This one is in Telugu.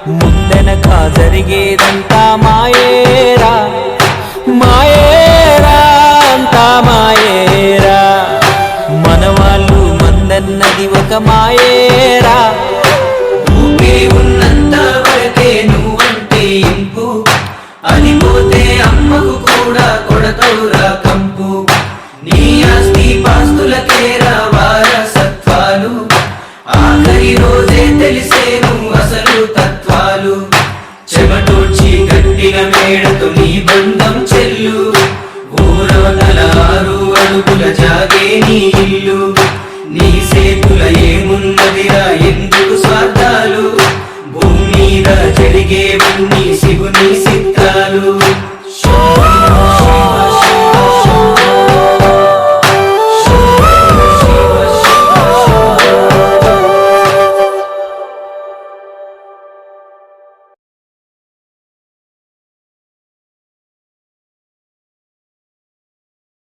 ముందెనక జరిగేదంతా మాయేరా మాయేరా అంతా మాయేరా మనవాళ్ళు మందన్నది ఒక మాయేరా ఊపే ఉన్నంత వరకే నువ్వంటే ఇంపు అది పోతే అమ్మకు కూడా కొడతవురా కంపు నీ ఆస్తి పాస్తులకేరా వారసత్వాలు ఆఖరి రోజే తెలిసేను అసలు తత్వాలు చెమటోడ్చి గట్టిన మేడతో నీ బంధం చెల్లు ఊరవతల 6 అడుగుల జాగే నీ ఇల్లు నీ సేతుల ఏమున్నదిరా ఎందుకు స్వార్థాలు భూమి మీద జరిగేవన్నీ శివుని చిత్రాలు